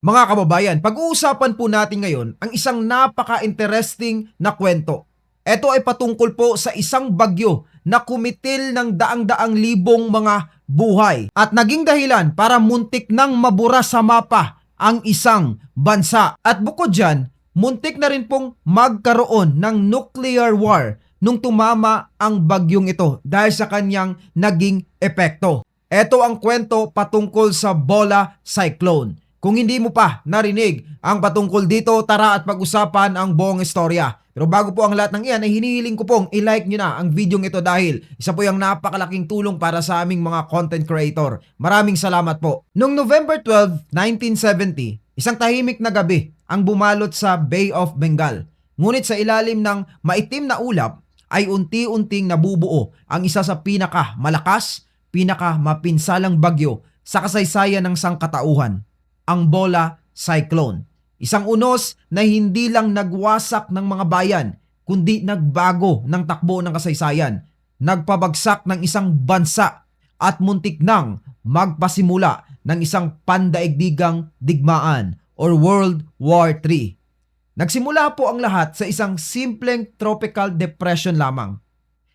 Mga kababayan, pag-uusapan po natin ngayon ang isang napaka-interesting na kwento. Ito ay patungkol po sa isang bagyo na kumitil ng daang-daang libong mga buhay at naging dahilan para muntik nang mabura sa mapa ang isang bansa. At bukod dyan, muntik na rin pong magkaroon ng nuclear war nung tumama ang bagyong ito dahil sa kanyang naging epekto. Ito ang kwento patungkol sa Bola Cyclone. Kung hindi mo pa narinig ang patungkol dito, tara at pag-usapan ang buong istorya. Pero bago po ang lahat ng iyan, ay hinihiling ko pong i-like nyo na ang video ito dahil isa po yung napakalaking tulong para sa aming mga content creator. Maraming salamat po. Noong November 12, 1970, isang tahimik na gabi ang bumalot sa Bay of Bengal. Ngunit sa ilalim ng maitim na ulap ay unti-unting nabubuo ang isa sa pinakamalakas, pinakamapinsalang bagyo sa kasaysayan ng sangkatauhan, ang Bola Cyclone. Isang unos na hindi lang nagwasak ng mga bayan, kundi nagbago ng takbo ng kasaysayan, nagpabagsak ng isang bansa at muntik nang magpasimula ng isang pandaigdigang digmaan or World War III. Nagsimula po ang lahat sa isang simpleng tropical depression lamang.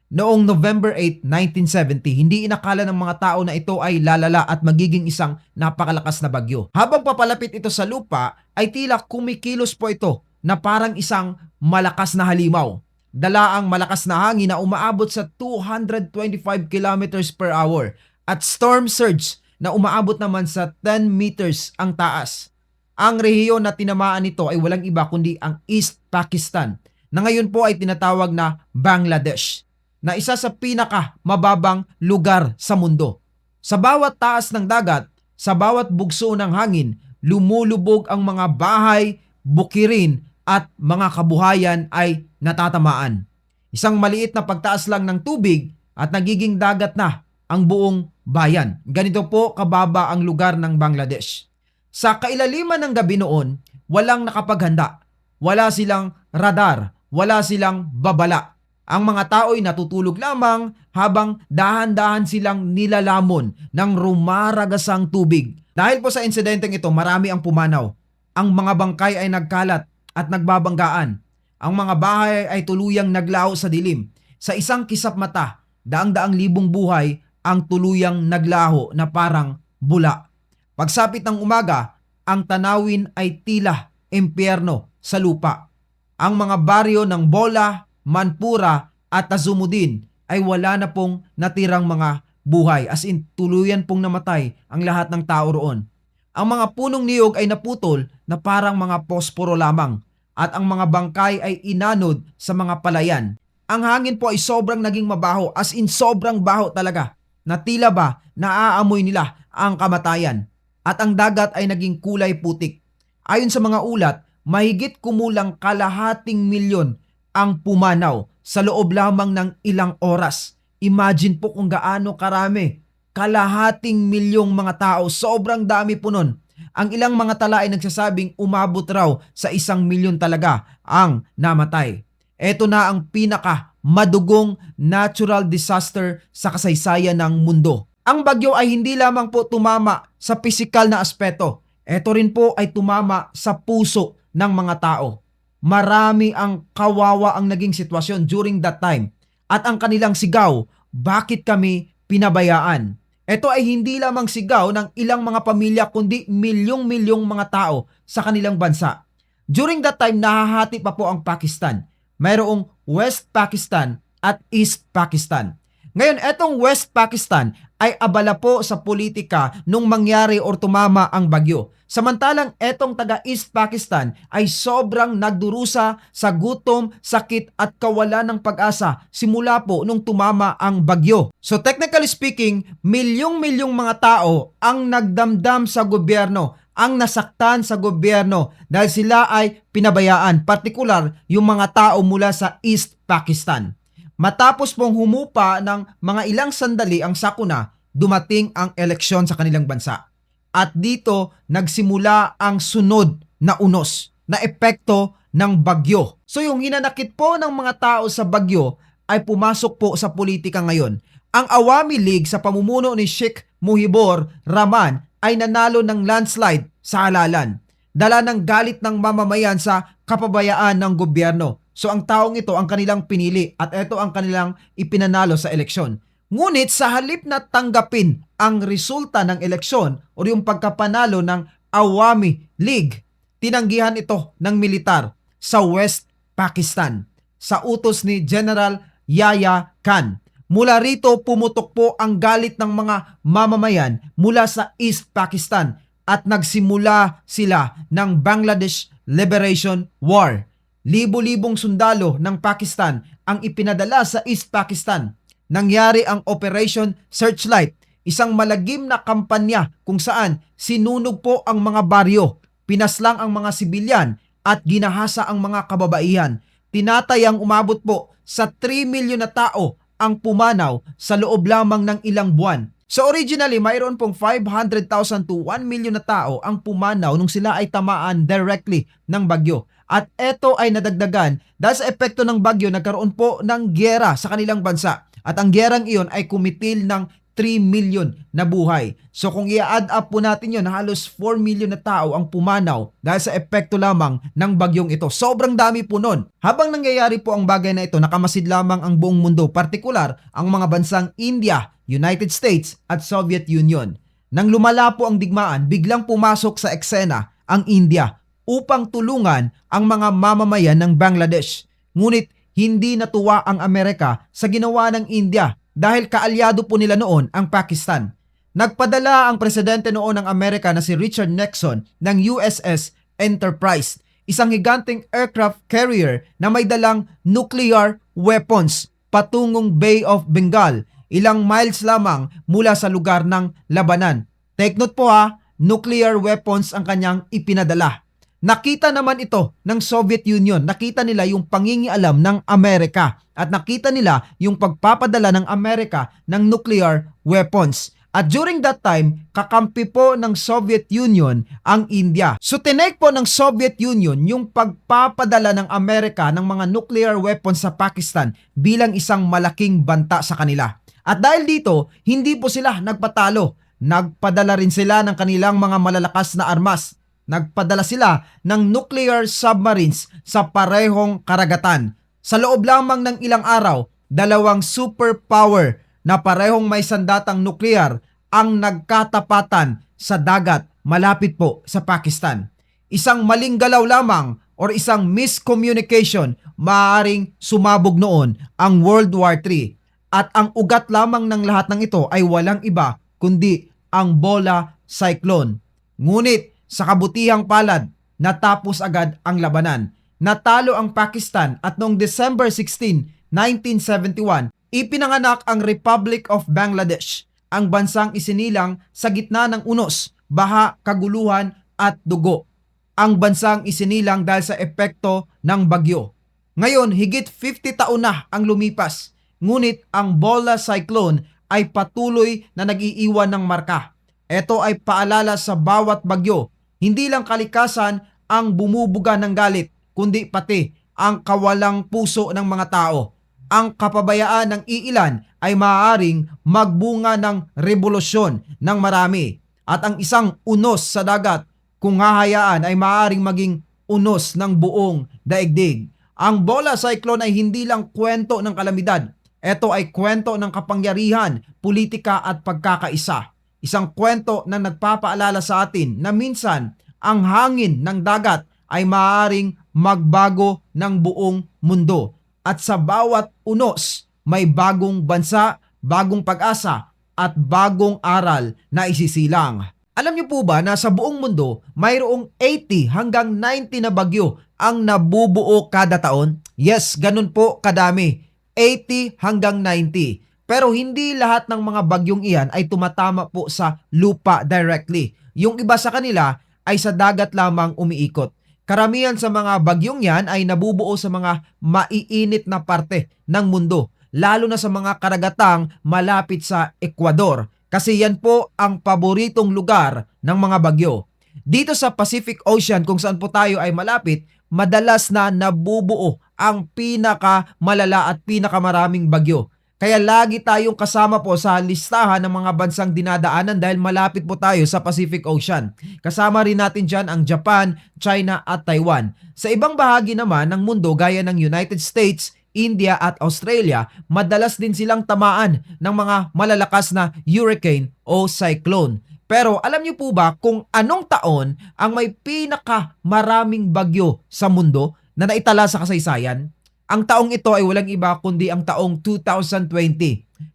Noong November 8, 1970, hindi inakala ng mga tao na ito ay lalala at magiging isang napakalakas na bagyo. Habang papalapit ito sa lupa, ay tila kumikilos po ito na parang isang malakas na halimaw. Dala ang malakas na hangin na umaabot sa 225 kilometers per hour at storm surge na umaabot naman sa 10 meters ang taas. Ang rehiyon na tinamaan nito ay walang iba kundi ang East Pakistan, na ngayon po ay tinatawag na Bangladesh, na isa sa pinaka-mababang lugar sa mundo. Sa bawat taas ng dagat, sa bawat bugso ng hangin, lumulubog ang mga bahay, bukirin at mga kabuhayan ay natatamaan. Isang maliit na pagtaas lang ng tubig at nagiging dagat na ang buong bayan. Ganito po kababa ang lugar ng Bangladesh. Sa kailaliman ng gabi noon, walang nakapaghanda. Wala silang radar, wala silang babala. Ang mga tao ay natutulog lamang habang dahan-dahan silang nilalamon ng rumaragasang tubig. Dahil po sa insidenteng ito, marami ang pumanaw. Ang mga bangkay ay nagkalat at nagbabanggaan. Ang mga bahay ay tuluyang naglaho sa dilim. Sa isang kisap mata, daang-daang libong buhay ang tuluyang naglaho na parang bula. Pagsapit ng umaga, ang tanawin ay tila impyerno sa lupa. Ang mga baryo ng Bola, Manpura at Azumuddin ay wala na pong natirang mga buhay, as in tuluyan pong namatay ang lahat ng tao roon. Ang mga punong niyog ay naputol na parang mga posporo lamang at ang mga bangkay ay inanod sa mga palayan. Ang hangin po ay sobrang naging mabaho, as in sobrang baho talaga, na tila ba naaamoy nila ang kamatayan. At ang dagat ay naging kulay putik. Ayon sa mga ulat, mahigit kumulang 250,000 ang pumanaw sa loob lamang ng ilang oras. Imagine po kung gaano karami. 250,000 mga tao, sobrang dami po nun. Ang ilang mga tala ay nagsasabing umabot raw sa 1,000,000 talaga ang namatay. Ito na ang pinaka madugong natural disaster sa kasaysayan ng mundo. Ang bagyo ay hindi lamang po tumama sa pisikal na aspeto. Ito rin po ay tumama sa puso ng mga tao. Marami ang kawawa ang naging sitwasyon during that time. At ang kanilang sigaw, bakit kami pinabayaan? Ito ay hindi lamang sigaw ng ilang mga pamilya kundi milyong-milyong mga tao sa kanilang bansa. During that time, nahahati pa po ang Pakistan. Mayroong West Pakistan at East Pakistan. Ngayon, etong West Pakistan ay abala po sa politika nung mangyari or tumama ang bagyo. Samantalang etong taga East Pakistan ay sobrang nagdurusa sa gutom, sakit at kawalan ng pag-asa simula po nung tumama ang bagyo. So technically speaking, milyong-milyong mga tao ang nagdamdam sa gobyerno, ang nasaktan sa gobyerno dahil sila ay pinabayaan, partikular yung mga tao mula sa East Pakistan. Matapos pong humupa ng mga ilang sandali ang sakuna, dumating ang eleksyon sa kanilang bansa. At dito nagsimula ang sunod na unos na epekto ng bagyo. So yung hinanakit po ng mga tao sa bagyo ay pumasok po sa politika ngayon. Ang Awami League sa pamumuno ni Sheikh Mujibur Rahman ay nanalo ng landslide sa halalan. dala ng galit ng mamamayan sa kapabayaan ng gobyerno. So ang taong ito ang kanilang pinili at ito ang kanilang ipinanalo sa eleksyon. Ngunit sa halip na tanggapin ang resulta ng eleksyon o yung pagkapanalo ng Awami League, tinanggihan ito ng militar sa West Pakistan sa utos ni General Yahya Khan. Mula rito pumutok po ang galit ng mga mamamayan mula sa East Pakistan at nagsimula sila ng Bangladesh Liberation War. Libo-libong sundalo ng Pakistan ang ipinadala sa East Pakistan. Nangyari ang Operation Searchlight, isang malagim na kampanya kung saan sinunog po ang mga baryo, pinaslang ang mga sibilyan at ginahasa ang mga kababaihan. Tinatayang umabot po sa 3 milyon na tao ang pumanaw sa loob lamang ng ilang buwan. So originally, mayroon pong 500,000 to 1 milyon na tao ang pumanaw nung sila ay tamaan directly ng bagyo. At ito ay nadagdagan dahil sa epekto ng bagyo, nagkaroon po ng gyera sa kanilang bansa. At ang gyerang iyon ay kumitil ng 3 milyon na buhay. So kung i-add up po natin yun, halos 4 milyon na tao ang pumanaw dahil sa epekto lamang ng bagyong ito. Sobrang dami po nun. Habang nangyayari po ang bagay na ito, nakamasid lamang ang buong mundo, partikular ang mga bansang India, United States at Soviet Union. Nang lumala po ang digmaan, biglang pumasok sa eksena ang India upang tulungan ang mga mamamayan ng Bangladesh. Ngunit hindi natuwa ang Amerika sa ginawa ng India dahil kaalyado po nila noon ang Pakistan. Nagpadala ang presidente noon ng Amerika na si Richard Nixon ng USS Enterprise, isang higanteng aircraft carrier na may dalang nuclear weapons patungong Bay of Bengal, ilang miles lamang mula sa lugar ng labanan. Take note po ha, nuclear weapons ang kanyang ipinadala. Nakita naman ito ng Soviet Union, nakita nila yung pangingialam ng Amerika at nakita nila yung pagpapadala ng Amerika ng nuclear weapons. At during that time, kakampi po ng Soviet Union ang India. So tinake po ng Soviet Union yung pagpapadala ng Amerika ng mga nuclear weapons sa Pakistan bilang isang malaking banta sa kanila. At dahil dito, hindi po sila nagpatalo. Nagpadala rin sila ng kanilang mga malalakas na armas. Nagpadala sila ng nuclear submarines sa parehong karagatan. Sa loob lamang ng ilang araw, dalawang superpower na parehong may sandatang nuklear ang nagkatapatan sa dagat malapit po sa Pakistan. Isang maling galaw lamang or isang miscommunication, maaaring sumabog noon ang World War III. At ang ugat lamang ng lahat ng ito ay walang iba kundi ang Bola Cyclone. Ngunit sa kabutihang palad, natapos agad ang labanan. Natalo ang Pakistan at noong December 16, 1971, ipinanganak ang Republic of Bangladesh, ang bansang isinilang sa gitna ng unos, baha, kaguluhan at dugo. Ang bansang isinilang dahil sa epekto ng bagyo. Ngayon, higit 50 taon na ang lumipas, ngunit ang Bola Cyclone ay patuloy na nag-iiwan ng marka. Ito ay paalala sa bawat bagyo. Hindi lang kalikasan ang bumubuga ng galit, kundi pati ang kawalang puso ng mga tao. Ang kapabayaan ng iilan ay maaaring magbunga ng revolusyon ng marami. At ang isang unos sa dagat, kung hahayaan, ay maaaring maging unos ng buong daigdig. Ang Bola Cyclone ay hindi lang kwento ng kalamidad. Ito ay kwento ng kapangyarihan, politika at pagkakaisa. Isang kwento na nagpapaalala sa atin na minsan ang hangin ng dagat ay maaaring magbago ng buong mundo. At sa bawat unos, may bagong bansa, bagong pag-asa at bagong aral na isisilang. Alam niyo po ba na sa buong mundo, mayroong 80 hanggang 90 na bagyo ang nabubuo kada taon? Yes, ganun po kadami. 80 hanggang 90. Pero hindi lahat ng mga bagyong iyan ay tumatama po sa lupa directly. Yung iba sa kanila ay sa dagat lamang umiikot. Karamihan sa mga bagyong yan ay nabubuo sa mga maiinit na parte ng mundo, lalo na sa mga karagatang malapit sa Ecuador. Kasi yan po ang paboritong lugar ng mga bagyo. Dito sa Pacific Ocean kung saan po tayo ay malapit, madalas na nabubuo ang pinakamalala at pinakamaraming bagyo. Kaya lagi tayong kasama po sa listahan ng mga bansang dinadaanan dahil malapit po tayo sa Pacific Ocean. Kasama rin natin dyan ang Japan, China at Taiwan. Sa ibang bahagi naman ng mundo gaya ng United States, India at Australia, madalas din silang tamaan ng mga malalakas na hurricane o cyclone. Pero alam niyo po ba kung anong taon ang may pinakamaraming bagyo sa mundo na naitala sa kasaysayan? Ang taong ito ay walang iba kundi ang taong 2020.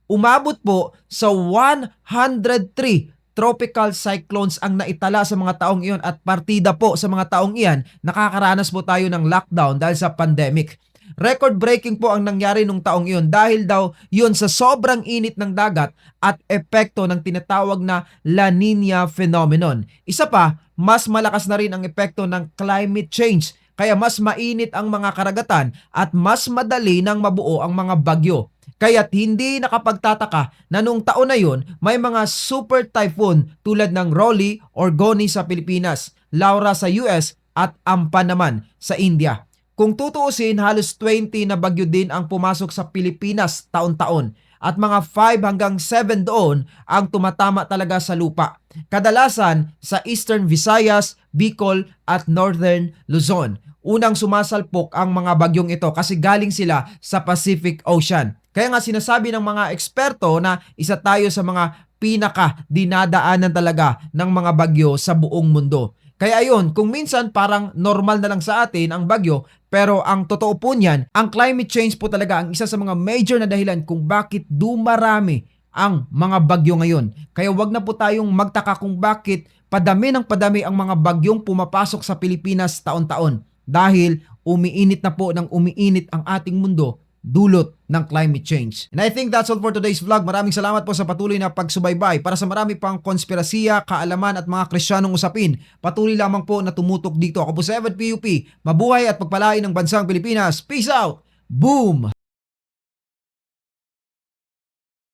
Umabot po sa 103 tropical cyclones ang naitala sa mga taong iyon at partida po sa mga taong iyan, nakakaranas po tayo ng lockdown dahil sa pandemic. Record-breaking po ang nangyari nung taong iyon dahil daw yun sa sobrang init ng dagat at epekto ng tinatawag na La Nina phenomenon. Isa pa, mas malakas na rin ang epekto ng climate change. Kaya mas mainit ang mga karagatan at mas madali nang mabuo ang mga bagyo. Kaya't hindi nakapagtataka na noong taon na yun, may mga super typhoon tulad ng Rolly or Goni sa Pilipinas, Laura sa US at Ampan naman sa India. Kung tutuusin, halos 20 na bagyo din ang pumasok sa Pilipinas taon-taon at mga 5 hanggang 7 doon ang tumatama talaga sa lupa. Kadalasan sa Eastern Visayas, Bicol at Northern Luzon. Unang sumasalpok ang mga bagyong ito kasi galing sila sa Pacific Ocean. Kaya nga sinasabi ng mga eksperto na isa tayo sa mga pinaka dinadaanan talaga ng mga bagyo sa buong mundo. Kaya ayun, kung minsan parang normal na lang sa atin ang bagyo, pero ang totoo po niyan, ang climate change po talaga ang isa sa mga major na dahilan kung bakit dumarami ang mga bagyo ngayon. Kaya wag na po tayong magtaka kung bakit padami ng padami ang mga bagyong pumapasok sa Pilipinas taon-taon. Dahil umiinit na po ng umiinit ang ating mundo dulot ng climate change. And I think that's all for today's vlog. Maraming salamat po sa patuloy na pagsubaybay. Para sa marami pang konspirasiya, kaalaman at mga Kristiyanong usapin, patuloy lamang po na tumutok dito. Ako po si Evan PUP. Mabuhay at pagpalain ng bansang Pilipinas. Peace out! Boom!